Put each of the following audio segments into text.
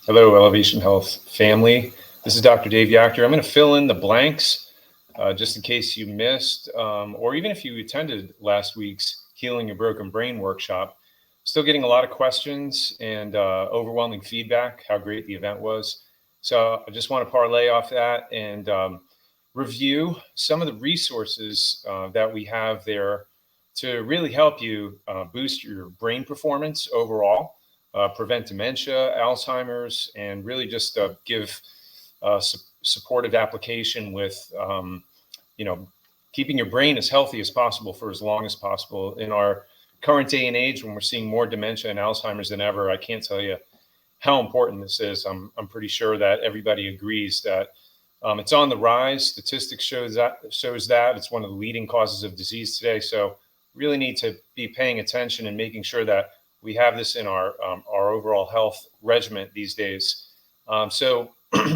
Hello, Elevation Health family. This is Dr. Dave Yachter. I'm going to fill in the blanks just in case you missed, or even if you attended last week's Healing Your Broken Brain workshop. Still getting a lot of questions and overwhelming feedback, how great the event was. So I just want to parlay off that and review some of the resources that we have there to really help you boost your brain performance overall, prevent dementia, Alzheimer's, and really just give supportive application with, you know, keeping your brain as healthy as possible for as long as possible. In our current day and age, when we're seeing more dementia and Alzheimer's than ever, I can't tell you how important this is. I'm pretty sure that everybody agrees that it's on the rise. Statistics shows that it's one of the leading causes of disease today. So really need to be paying attention and making sure that we have this in our overall health regimen these days. So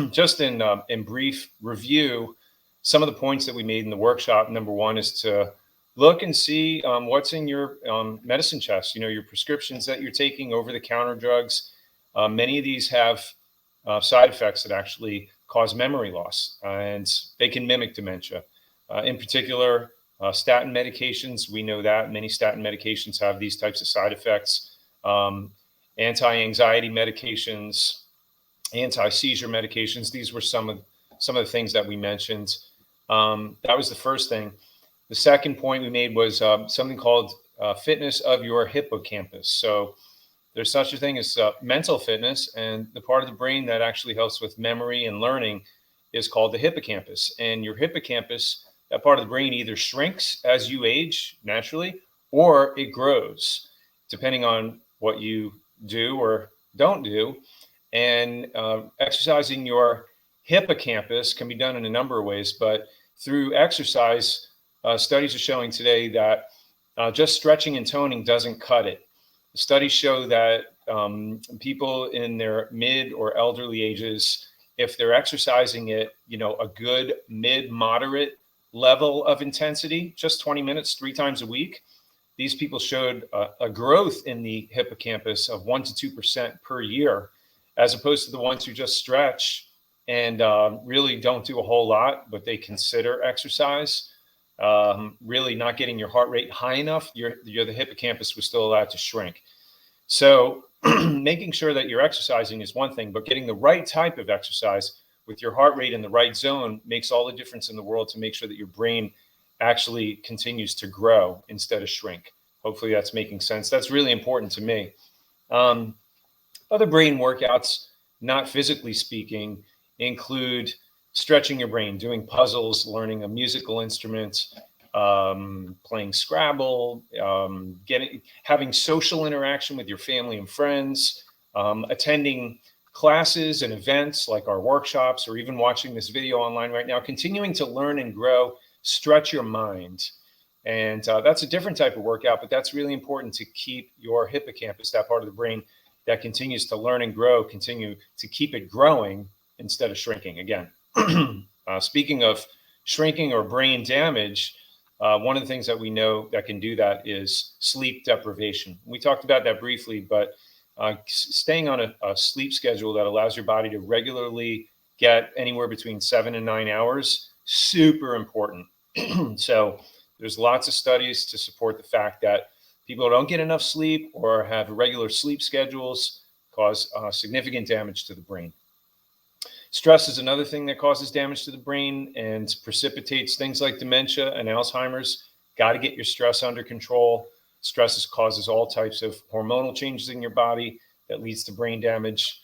just in brief review, some of the points that we made in the workshop. Number one is to look and see what's in your medicine chest. You know, your prescriptions that you're taking, over-the-counter drugs. Many of these have side effects that actually cause memory loss, and they can mimic dementia. In particular, statin medications, we know that many statin medications have these types of side effects. Anti-anxiety medications, anti-seizure medications, these were some of the things that we mentioned. That was the first thing. The second point we made was something called fitness of your hippocampus. So there's such a thing as mental fitness, and the part of the brain that actually helps with memory and learning is called the hippocampus. And your hippocampus, that part of the brain, either shrinks as you age naturally, or it grows, depending on what you do or don't do. And exercising your hippocampus can be done in a number of ways, but through exercise, studies are showing today that just stretching and toning doesn't cut it. Studies show that people in their mid or elderly ages, if they're exercising at, you know, a good mid-moderate level of intensity, just 20 minutes, 3 times a week, these people showed a growth in the hippocampus of 1 to 2% per year, as opposed to the ones who just stretch and really don't do a whole lot, but they consider exercise. Really not getting your heart rate high enough, the hippocampus was still allowed to shrink. So making sure that you're exercising is one thing, but getting the right type of exercise with your heart rate in the right zone makes all the difference in the world to make sure that your brain actually continues to grow instead of shrink. Hopefully that's making sense. That's really important to me. Other brain workouts, not physically speaking, include stretching your brain, doing puzzles, learning a musical instrument, playing Scrabble, having social interaction with your family and friends, attending classes and events like our workshops, or even watching this video online right now, continuing to learn and grow, stretch your mind. And that's a different type of workout, but that's really important to keep your hippocampus, that part of the brain that continues to learn and grow, continue to keep it growing instead of shrinking. Again, speaking of shrinking or brain damage, one of the things that we know that can do that is sleep deprivation. We talked about that briefly, but staying on a sleep schedule that allows your body to regularly get anywhere between 7 and 9 hours, super important. So there's lots of studies to support the fact that people who don't get enough sleep or have irregular sleep schedules cause significant damage to the brain. Stress is another thing that causes damage to the brain and precipitates things like dementia and Alzheimer's. Got to get your stress under control. Stress causes all types of hormonal changes in your body that leads to brain damage.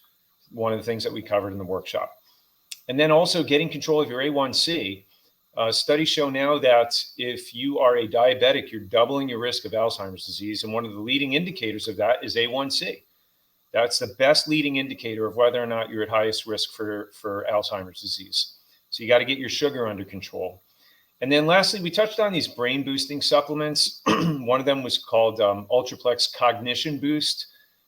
One of the things that we covered in the workshop. And then also getting control of your A1C. Studies show now that if you are a diabetic, you're doubling your risk of Alzheimer's disease. And one of the leading indicators of that is A1C. That's the best leading indicator of whether or not you're at highest risk for Alzheimer's disease. So you got to get your sugar under control. And then lastly, we touched on these brain boosting supplements. One of them was called Ultraplex Cognition Boost.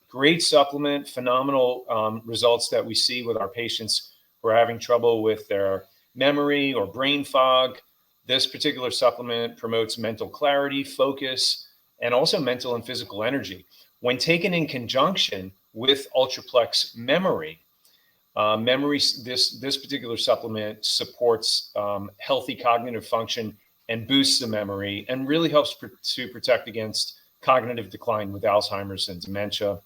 Great supplement, phenomenal results that we see with our patients who are having trouble with their memory or brain fog. This particular supplement promotes mental clarity, focus, and also mental and physical energy. When taken in conjunction with Ultraplex Memory, Memory, this particular supplement supports healthy cognitive function and boosts the memory and really helps to protect against cognitive decline with Alzheimer's and dementia.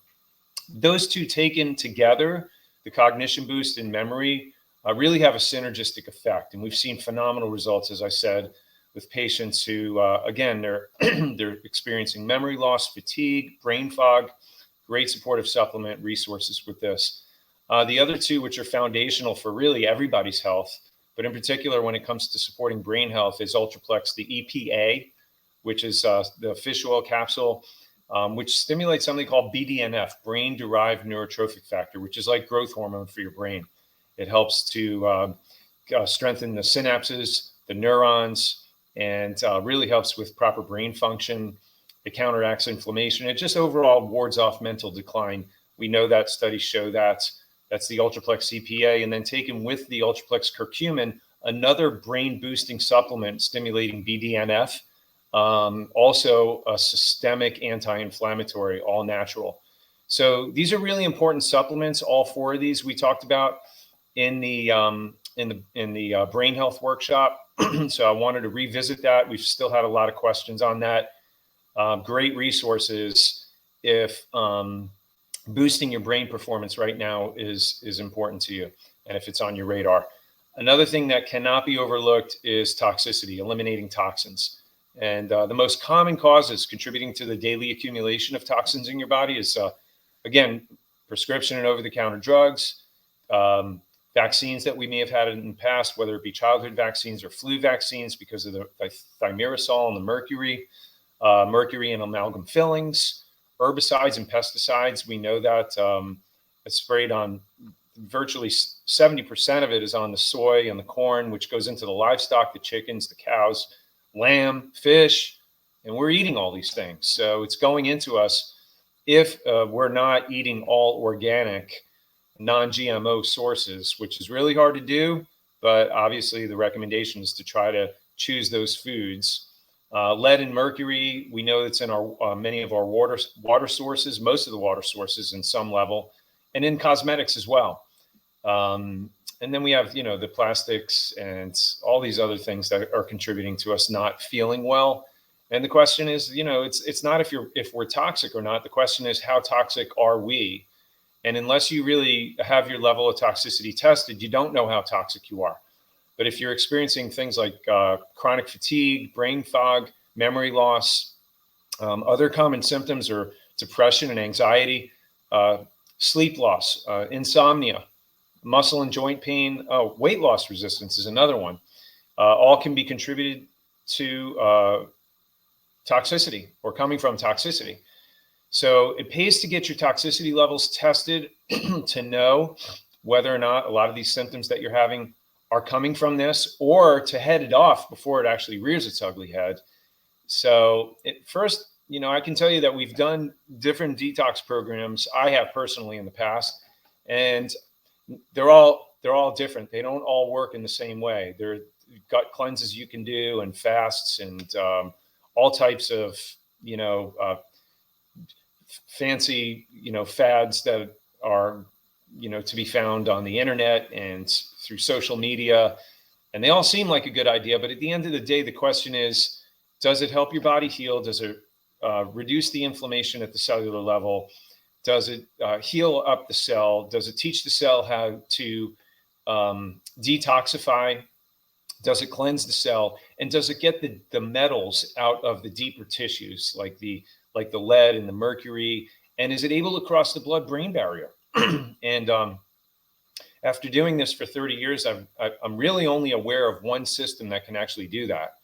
Those two taken together, the cognition boost and memory, really have a synergistic effect. And we've seen phenomenal results, as I said, with patients who, again, they're experiencing memory loss, fatigue, brain fog. Great supportive supplement resources with this. The other two, which are foundational for really everybody's health, but in particular when it comes to supporting brain health, is Ultraplex, the EPA, which is the fish oil capsule, which stimulates something called BDNF, brain-derived neurotrophic factor, which is like growth hormone for your brain. It helps to strengthen the synapses, the neurons, and really helps with proper brain function. It counteracts inflammation. It just overall wards off mental decline. We know that studies show that. That's the Ultraplex EPA. And then taken with the Ultraplex curcumin, another brain-boosting supplement stimulating BDNF, also a systemic anti-inflammatory, all natural. So these are really important supplements. All four of these we talked about in the brain health workshop. So I wanted to revisit that. We've still had a lot of questions on that. Great resources if boosting your brain performance right now is important to you, and if it's on your radar. Another thing that cannot be overlooked is toxicity, eliminating toxins. And the most common causes contributing to the daily accumulation of toxins in your body is, again, prescription and over-the-counter drugs, vaccines that we may have had in the past, whether it be childhood vaccines or flu vaccines because of the thimerosal and the mercury and amalgam fillings, herbicides and pesticides. We know that it's sprayed on virtually 70% of it is on the soy and the corn, which goes into the livestock, the chickens, the cows, lamb, fish, and we're eating all these things. So it's going into us if we're not eating all organic, non-GMO sources, which is really hard to do. But obviously the recommendation is to try to choose those foods. Lead and mercury, we know it's in our many of our water sources, most of the water sources in some level, and in cosmetics as well. And then we have, the plastics and all these other things that are contributing to us not feeling well. And the question is, it's not if we're toxic or not. The question is, how toxic are we? And unless you really have your level of toxicity tested, you don't know how toxic you are. But if you're experiencing things like chronic fatigue, brain fog, memory loss, other common symptoms are depression and anxiety, sleep loss, insomnia, muscle and joint pain, weight loss resistance is another one. All can be contributed to toxicity or coming from toxicity. So it pays to get your toxicity levels tested to know whether or not a lot of these symptoms that you're having are coming from this, or to head it off before it actually rears its ugly head. So first, I can tell you that we've done different detox programs. I have personally in the past, and they're all different. They don't all work in the same way. There are gut cleanses you can do, and fasts, and all types of fancy fads that are to be found on the internet and through social media, and they all seem like a good idea. But at the end of the day, the question is, does it help your body heal? Does it reduce the inflammation at the cellular level? Does it heal up the cell? Does it teach the cell how to detoxify? Does it cleanse the cell? And does it get the metals out of the deeper tissues, like the lead and the mercury? And is it able to cross the blood-brain barrier? And after doing this for 30 years, I'm really only aware of one system that can actually do that.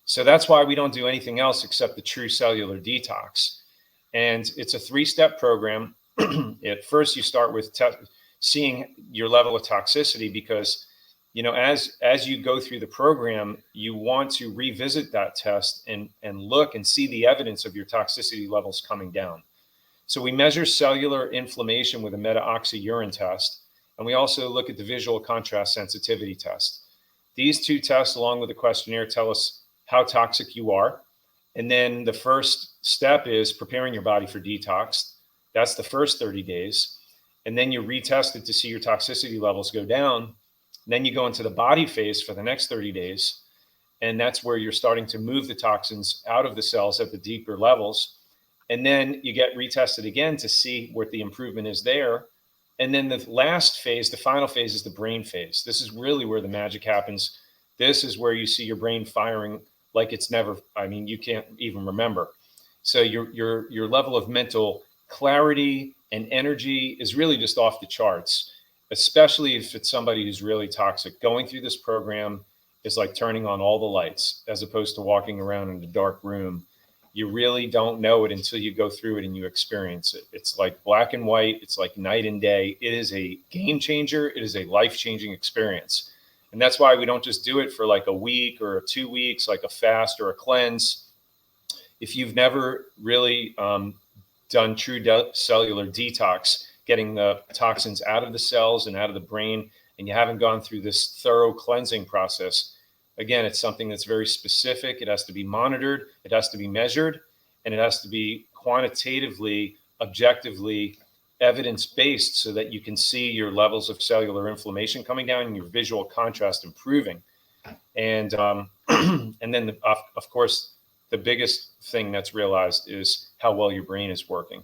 So that's why we don't do anything else except the true cellular detox. And it's a 3-step program. At first, you start with seeing your level of toxicity, because as you go through the program, you want to revisit that test and look and see the evidence of your toxicity levels coming down. So we measure cellular inflammation with a meta-oxy urine test, and we also look at the visual contrast sensitivity test. These two tests, along with a questionnaire, tell us how toxic you are. And then the first step is preparing your body for detox. That's the first 30 days. and then you retest it to see your toxicity levels go down. And then you go into the body phase for the next 30 days. And that's where you're starting to move the toxins out of the cells at the deeper levels. And then you get retested again to see what the improvement is there. And then the last phase, the final phase, is the brain phase. This is really where the magic happens. This is where you see your brain firing like it's never, I mean, you can't even remember. So your level of mental clarity and energy is really just off the charts, especially if it's somebody who's really toxic. Going through this program is like turning on all the lights as opposed to walking around in a dark room. You really don't know it until you go through it and you experience it. It's like black and white. It's like night and day. It is a game changer. It is a life-changing experience. And that's why we don't just do it for like a week or 2 weeks, like a fast or a cleanse. If you've never really done true cellular detox, getting the toxins out of the cells and out of the brain, and you haven't gone through this thorough cleansing process, again, it's something that's very specific. It has to be monitored, it has to be measured, and it has to be quantitatively, objectively evidence-based so that you can see your levels of cellular inflammation coming down and your visual contrast improving. And and then, of course, the biggest thing that's realized is how well your brain is working.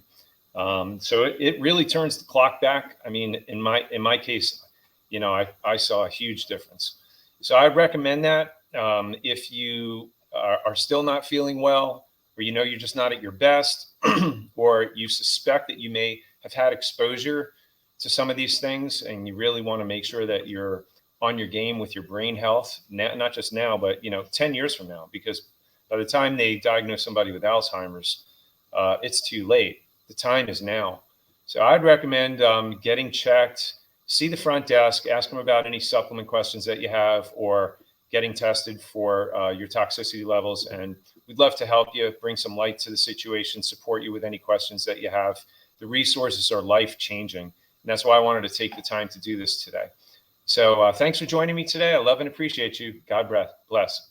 So it really turns the clock back. I mean, in my case, you know, I saw a huge difference. So I recommend that if you are still not feeling well, or you know you're just not at your best, or you suspect that you may have had exposure to some of these things, and you really want to make sure that you're on your game with your brain health, not just now, but 10 years from now, because by the time they diagnose somebody with Alzheimer's, it's too late. The time is now. So I'd recommend getting checked. See the front desk, ask them about any supplement questions that you have, or getting tested for your toxicity levels. And we'd love to help you, bring some light to the situation, support you with any questions that you have. The resources are life-changing. And that's why I wanted to take the time to do this today. So thanks for joining me today. I love and appreciate you. God bless.